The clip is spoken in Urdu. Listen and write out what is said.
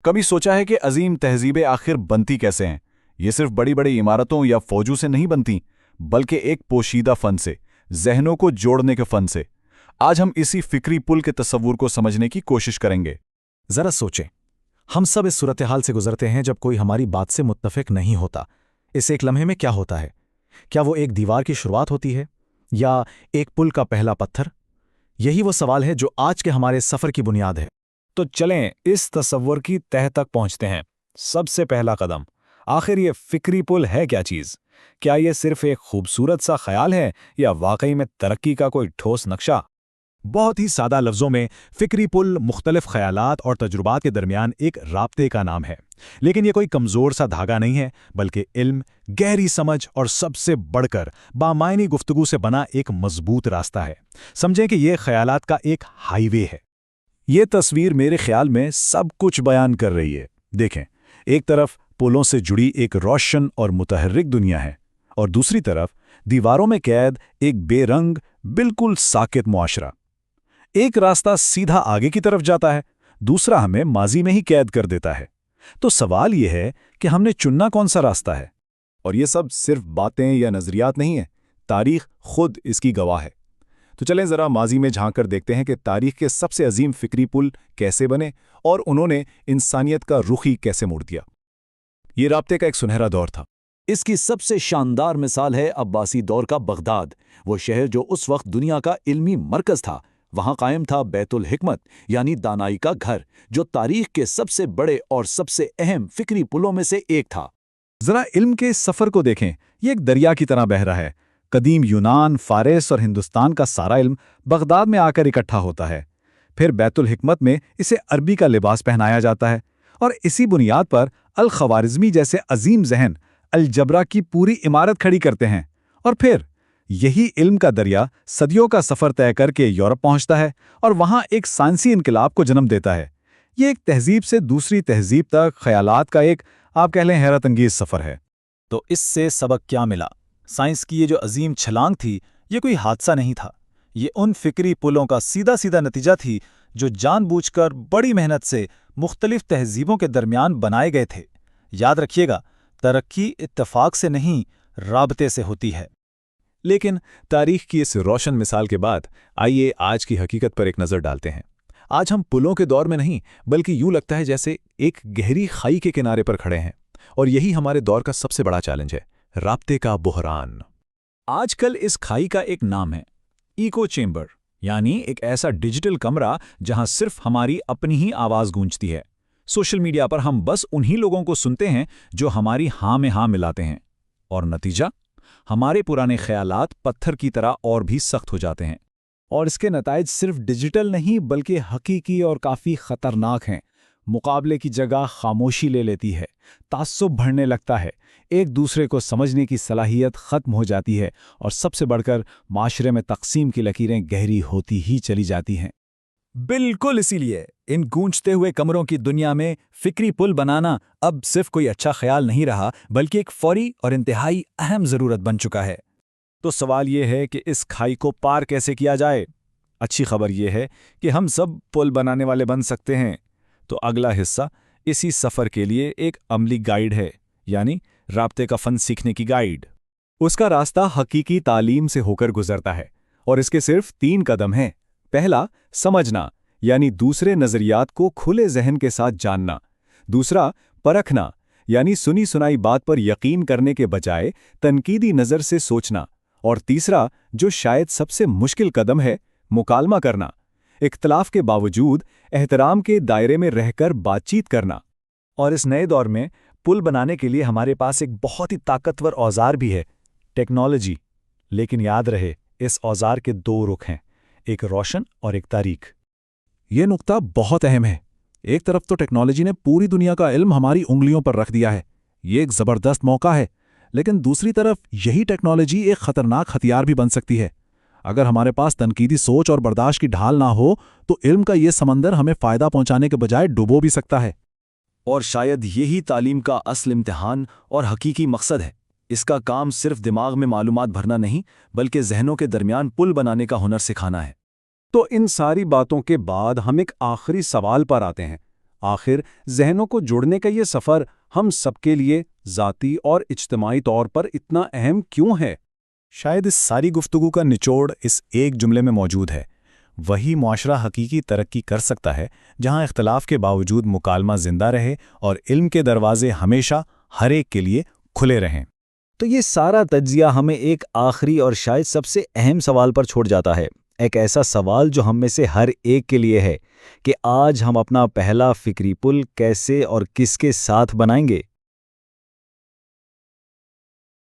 کبھی سوچا ہے کہ عظیم تہذیبیں آخر بنتی کیسے ہیں؟ یہ صرف بڑی بڑی عمارتوں یا فوجوں سے نہیں بنتی، بلکہ ایک پوشیدہ فن سے، ذہنوں کو جوڑنے کے فن سے۔ آج ہم اسی فکری پل کے تصور کو سمجھنے کی کوشش کریں گے۔ ذرا سوچیں، ہم سب اس صورتحال سے گزرتے ہیں جب کوئی ہماری بات سے متفق نہیں ہوتا۔ اس ایک لمحے میں کیا ہوتا ہے؟ کیا وہ ایک دیوار کی شروعات ہوتی ہے یا ایک پل کا پہلا پتھر؟ یہی وہ سوال ہے جو آج کے ہمارے سفر کی بنیاد ہے۔ تو چلیں اس تصور کی تہہ تک پہنچتے ہیں۔ سب سے پہلا قدم، آخر یہ فکری پل ہے کیا چیز؟ کیا یہ صرف ایک خوبصورت سا خیال ہے یا واقعی میں ترقی کا کوئی ٹھوس نقشہ؟ بہت ہی سادہ لفظوں میں فکری پل مختلف خیالات اور تجربات کے درمیان ایک رابطے کا نام ہے۔ لیکن یہ کوئی کمزور سا دھاگا نہیں ہے، بلکہ علم، گہری سمجھ اور سب سے بڑھ کر بامعنی گفتگو سے بنا ایک مضبوط راستہ ہے۔ سمجھیں کہ یہ خیالات کا ایک ہائی وے ہے۔ یہ تصویر میرے خیال میں سب کچھ بیان کر رہی ہے۔ دیکھیں، ایک طرف پلوں سے جڑی ایک روشن اور متحرک دنیا ہے، اور دوسری طرف دیواروں میں قید ایک بے رنگ، بالکل ساکت معاشرہ۔ ایک راستہ سیدھا آگے کی طرف جاتا ہے، دوسرا ہمیں ماضی میں ہی قید کر دیتا ہے۔ تو سوال یہ ہے کہ ہم نے چننا کون سا راستہ ہے؟ اور یہ سب صرف باتیں یا نظریات نہیں ہیں، تاریخ خود اس کی گواہ ہے۔ تو چلیں ذرا ماضی میں جھانک کر دیکھتے ہیں کہ تاریخ کے سب سے عظیم فکری پل کیسے بنے اور انہوں نے انسانیت کا رخ ہی کیسے موڑ دیا۔ یہ رابطے کا ایک سنہرا دور تھا۔ اس کی سب سے شاندار مثال ہے عباسی دور کا بغداد، وہ شہر جو اس وقت دنیا کا علمی مرکز تھا۔ وہاں قائم تھا بیت الحکمت، یعنی دانائی کا گھر، جو تاریخ کے سب سے بڑے اور سب سے اہم فکری پلوں میں سے ایک تھا۔ ذرا علم کے سفر کو دیکھیں، یہ ایک دریا کی طرح بہہ رہا ہے۔ قدیم یونان، فارس اور ہندوستان کا سارا علم بغداد میں آ کر اکٹھا ہوتا ہے۔ پھر بیت الحکمت میں اسے عربی کا لباس پہنایا جاتا ہے، اور اسی بنیاد پر الخوارزمی جیسے عظیم ذہن الجبرا کی پوری عمارت کھڑی کرتے ہیں۔ اور پھر یہی علم کا دریا صدیوں کا سفر طے کر کے یورپ پہنچتا ہے اور وہاں ایک سائنسی انقلاب کو جنم دیتا ہے۔ یہ ایک تہذیب سے دوسری تہذیب تک خیالات کا ایک، آپ کہہ لیں، حیرت انگیز سفر ہے۔ تو اس سے سبق کیا ملا؟ سائنس کی یہ جو عظیم چھلانگ تھی، یہ کوئی حادثہ نہیں تھا۔ یہ ان فکری پلوں کا سیدھا نتیجہ تھی جو جان بوجھ کر بڑی محنت سے مختلف تہذیبوں کے درمیان بنائے گئے تھے۔ یاد رکھیے گا، ترقی اتفاق سے نہیں، رابطے سے ہوتی ہے۔ لیکن تاریخ کی اس روشن مثال کے بعد آئیے آج کی حقیقت پر ایک نظر ڈالتے ہیں۔ آج ہم پلوں کے دور میں نہیں، بلکہ یوں لگتا ہے جیسے ایک گہری کھائی کے کنارے پر کھڑے ہیں، اور یہی ہمارے دور کا سب سے بڑا چیلنج ہے، رابطے کا بحران۔ آج کل اس کھائی کا ایک نام ہے ایکو چیمبر، یعنی ایک ایسا ڈیجیٹل کمرہ جہاں صرف ہماری اپنی ہی آواز گونجتی ہے۔ سوشل میڈیا پر ہم بس انہی لوگوں کو سنتے ہیں جو ہماری ہاں میں ہاں ملاتے ہیں، اور نتیجہ ہمارے پرانے خیالات پتھر کی طرح اور بھی سخت ہو جاتے ہیں۔ اور اس کے نتائج صرف ڈیجیٹل نہیں بلکہ حقیقی اور کافی خطرناک ہیں۔ مقابلے کی جگہ خاموشی لے لیتی ہے، تعصب بڑھنے لگتا ہے، ایک دوسرے کو سمجھنے کی صلاحیت ختم ہو جاتی ہے، اور سب سے بڑھ کر معاشرے میں تقسیم کی لکیریں گہری ہوتی ہی چلی جاتی ہیں۔ بالکل اسی لیے ان گونجتے ہوئے کمروں کی دنیا میں فکری پل بنانا اب صرف کوئی اچھا خیال نہیں رہا، بلکہ ایک فوری اور انتہائی اہم ضرورت بن چکا ہے۔ تو سوال یہ ہے کہ اس کھائی کو پار کیسے کیا جائے؟ اچھی خبر یہ ہے کہ ہم سب پل بنانے والے بن سکتے ہیں۔ تو اگلا حصہ اسی سفر کے لیے ایک عملی گائیڈ ہے، یعنی رابطے کا فن سیکھنے کی گائیڈ۔ اس کا راستہ حقیقی تعلیم سے ہو کر گزرتا ہے، اور اس کے صرف 3 قدم ہیں۔ پہلا، سمجھنا، یعنی دوسرے نظریات کو کھلے ذہن کے ساتھ جاننا۔ دوسرا، پرکھنا، یعنی سنی سنائی بات پر یقین کرنے کے بجائے تنقیدی نظر سے سوچنا۔ اور تیسرا، جو شاید سب سے مشکل قدم ہے، مکالمہ کرنا، اختلاف کے باوجود احترام کے دائرے میں رہ کر بات چیت کرنا۔ اور اس نئے دور میں پل بنانے کے لیے ہمارے پاس ایک بہت ہی طاقتور اوزار بھی ہے، ٹیکنالوجی۔ لیکن یاد رہے، اس اوزار کے 2 رخ ہیں، ایک روشن اور ایک تاریک۔ یہ نقطہ بہت اہم ہے۔ ایک طرف تو ٹیکنالوجی نے پوری دنیا کا علم ہماری انگلیوں پر رکھ دیا ہے، یہ ایک زبردست موقع ہے۔ لیکن دوسری طرف یہی ٹیکنالوجی ایک خطرناک ہتھیار بھی بن سکتی ہے۔ اگر ہمارے پاس تنقیدی سوچ اور برداشت کی ڈھال نہ ہو تو علم کا یہ سمندر ہمیں فائدہ پہنچانے کے بجائے ڈبو بھی سکتا ہے۔ اور شاید یہی تعلیم کا اصل امتحان اور حقیقی مقصد ہے۔ اس کا کام صرف دماغ میں معلومات بھرنا نہیں، بلکہ ذہنوں کے درمیان پل بنانے کا ہنر سکھانا ہے۔ تو ان ساری باتوں کے بعد ہم ایک آخری سوال پر آتے ہیں۔ آخر ذہنوں کو جوڑنے کا یہ سفر ہم سب کے لیے ذاتی اور اجتماعی طور پر اتنا اہم کیوں ہے؟ شاید اس ساری گفتگو کا نچوڑ اس ایک جملے میں موجود ہے۔ وہی معاشرہ حقیقی ترقی کر سکتا ہے جہاں اختلاف کے باوجود مکالمہ زندہ رہے اور علم کے دروازے ہمیشہ ہر ایک کے لیے کھلے رہیں۔ تو یہ سارا تجزیہ ہمیں ایک آخری اور شاید سب سے اہم سوال پر چھوڑ جاتا ہے، ایک ایسا سوال جو ہم میں سے ہر ایک کے لیے ہے کہ آج ہم اپنا پہلا فکری پل کیسے اور کس کے ساتھ بنائیں گے؟